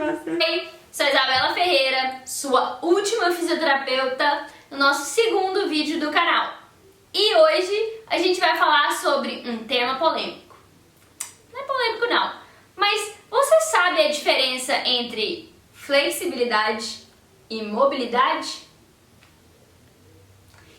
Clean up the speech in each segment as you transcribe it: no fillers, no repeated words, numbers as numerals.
graça. Oi, sou Isabela Ferreira, sua última fisioterapeuta, no nosso segundo vídeo do canal. E hoje a gente vai falar sobre um tema polêmico. Não é polêmico não, mas você sabe a diferença entre flexibilidade e mobilidade?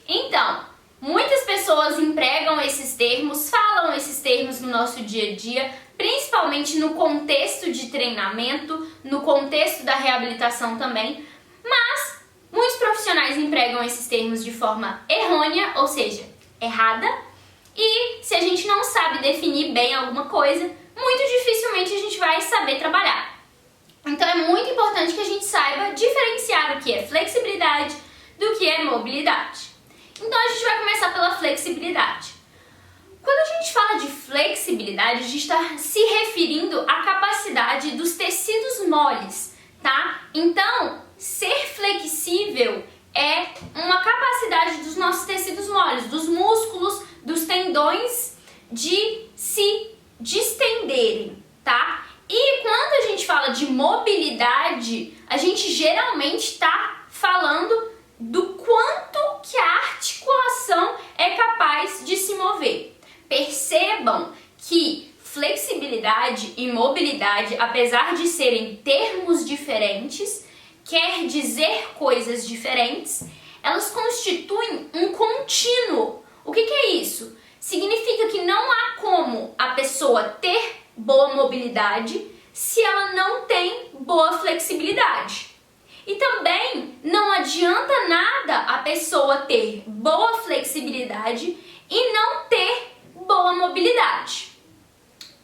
Então, muitas pessoas empregam esses termos, falam esses termos no nosso dia a dia, principalmente no contexto de treinamento, no contexto da reabilitação também, mas muitos profissionais empregam esses termos de forma errônea, ou seja, errada, e se a gente não sabe definir bem alguma coisa, muito dificilmente a gente vai saber trabalhar. Então é muito importante que a gente saiba diferenciar o que é flexibilidade do que é mobilidade. Então a gente vai começar pela flexibilidade. Quando a gente fala de flexibilidade, a gente está se referindo à capacidade dos tecidos moles, tá? Então, ser flexível é uma capacidade dos nossos tecidos moles, dos músculos, dos tendões de se distenderem, tá? E quando a gente fala de mobilidade, a gente geralmente está falando do quanto que a articulação é capaz de se mover. Percebam que flexibilidade e mobilidade, apesar de serem termos diferentes, quer dizer coisas diferentes, elas constituem um contínuo. O que é isso? Significa que não há como a pessoa ter boa mobilidade se ela não tem boa flexibilidade. E também não adianta nada a pessoa ter boa flexibilidade e não ter boa mobilidade.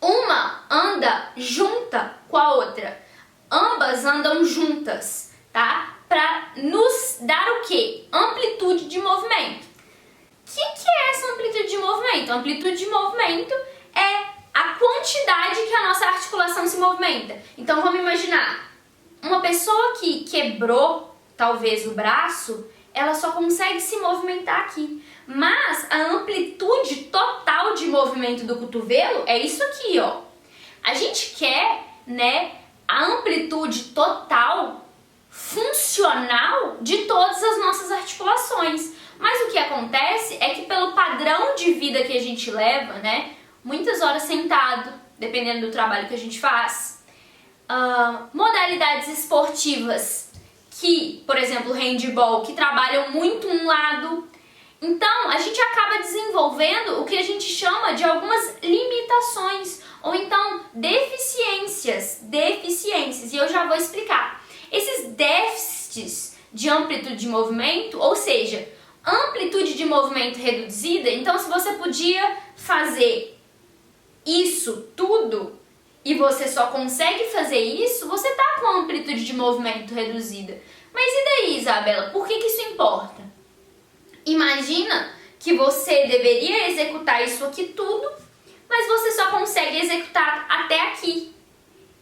Uma anda junta com a outra. Ambas andam juntas, tá? Para nos dar o quê? Amplitude de movimento. O que é essa amplitude de movimento? A amplitude de movimento é a quantidade que a nossa articulação se movimenta. Então vamos imaginar, uma pessoa que quebrou talvez o braço, ela só consegue se movimentar aqui. Mas a amplitude total de movimento do cotovelo é isso aqui, ó. A gente quer, né, a amplitude total funcional de todas as nossas articulações. Mas o que acontece é que pelo padrão de vida que a gente leva, né, muitas horas sentado, dependendo do trabalho que a gente faz, modalidades esportivas que, por exemplo, handball, que trabalham muito um lado. Então, a gente acaba desenvolvendo o que a gente chama de algumas limitações, ou então deficiências, e eu já vou explicar. Esses déficits de amplitude de movimento, ou seja, amplitude de movimento reduzida, então se você podia fazer isso tudo e você só consegue fazer isso, você tá com a amplitude de movimento reduzida. Mas e daí, Isabela, por que isso importa? Imagina que você deveria executar isso aqui tudo, mas você só consegue executar até aqui.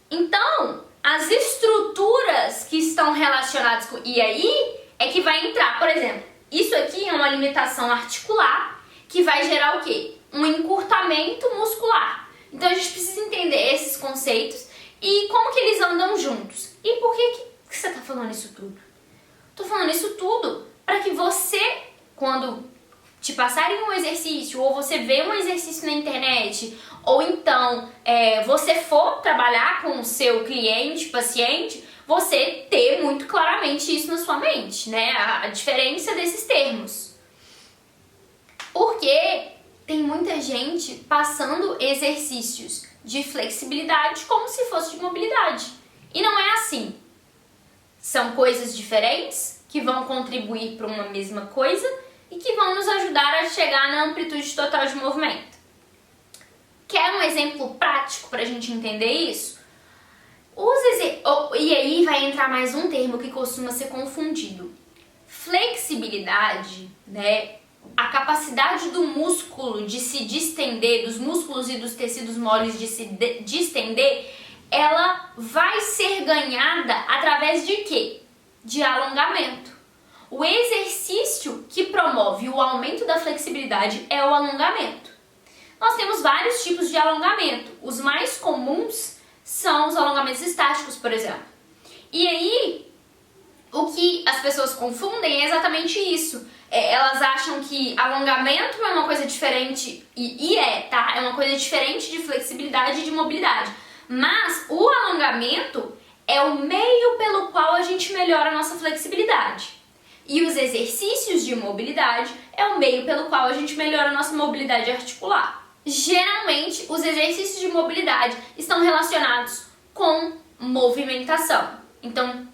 Então, as estruturas que estão relacionadas com... E aí é que vai entrar, por exemplo, isso aqui é uma limitação articular que vai gerar o quê? Um encurtamento muscular. Então a gente precisa entender esses conceitos e como que eles andam juntos. E por que você está falando isso tudo? Estou falando isso tudo para que você, quando te passarem um exercício, ou você vê um exercício na internet, ou então você for trabalhar com o seu cliente, paciente, você ter muito claramente isso na sua mente, né? A diferença desses termos. Porque tem muita gente passando exercícios de flexibilidade como se fosse de mobilidade. E não é assim. São coisas diferentes que vão contribuir para uma mesma coisa e que vão nos ajudar a chegar na amplitude total de movimento. Quer um exemplo prático para a gente entender isso? E aí vai entrar mais um termo que costuma ser confundido. Flexibilidade, né? A capacidade do músculo de se distender, dos músculos e dos tecidos moles de se distender, ela vai ser ganhada através de quê? De alongamento. O exercício que promove o aumento da flexibilidade é o alongamento. Nós temos vários tipos de alongamento. Os mais comuns são os alongamentos estáticos, por exemplo. E aí, o que as pessoas confundem é exatamente isso. Elas acham que alongamento é uma coisa diferente, tá? É uma coisa diferente de flexibilidade e de mobilidade. Mas o alongamento é o meio pelo qual a gente melhora a nossa flexibilidade. E os exercícios de mobilidade é o meio pelo qual a gente melhora a nossa mobilidade articular. Geralmente, os exercícios de mobilidade estão relacionados com movimentação. Então,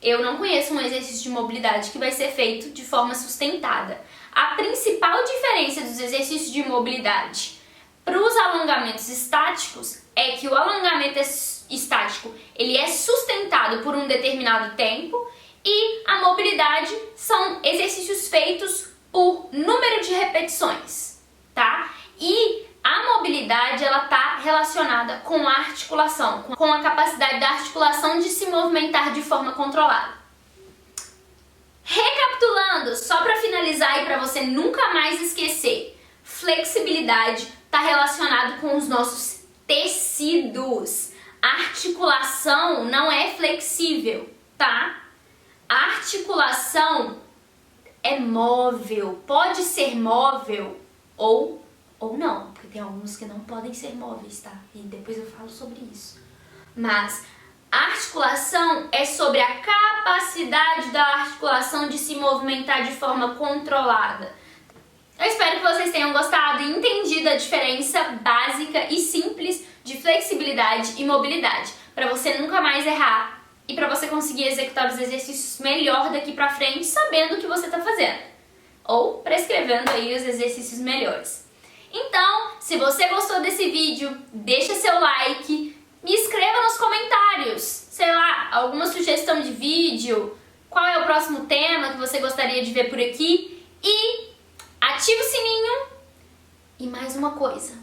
eu não conheço um exercício de mobilidade que vai ser feito de forma sustentada. A principal diferença dos exercícios de mobilidade para os alongamentos estáticos é que o alongamento estático ele é sustentado por um determinado tempo e a mobilidade são exercícios feitos por número de repetições, tá? E a mobilidade ela está relacionada com a articulação, com a capacidade da articulação de se movimentar de forma controlada. Recapitulando, só para finalizar e para você nunca mais esquecer, flexibilidade está relacionado com os nossos tecidos. Articulação não é flexível, tá? A articulação é móvel, pode ser móvel ou não, porque tem alguns que não podem ser móveis, tá? E depois eu falo sobre isso. Mas a articulação é sobre a capacidade da articulação de se movimentar de forma controlada. Eu espero que vocês tenham gostado e entendido a diferença básica e simples de flexibilidade e mobilidade, para você nunca mais errar e para você conseguir executar os exercícios melhor daqui pra frente, sabendo o que você está fazendo. Ou prescrevendo aí os exercícios melhores. Então, se você gostou desse vídeo, deixa seu like, me escreva nos comentários, sei lá, alguma sugestão de vídeo, qual é o próximo tema que você gostaria de ver por aqui e ativa o sininho. E mais uma coisa,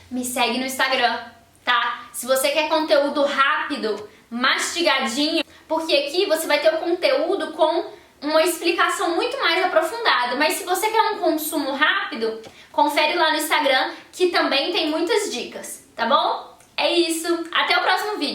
me segue no Instagram, tá? Se você quer conteúdo rápido, mastigadinho, porque aqui você vai ter o conteúdo com uma explicação muito mais aprofundada, mas se você quer um consumo rápido, confere lá no Instagram que também tem muitas dicas, tá bom? É isso, até o próximo vídeo!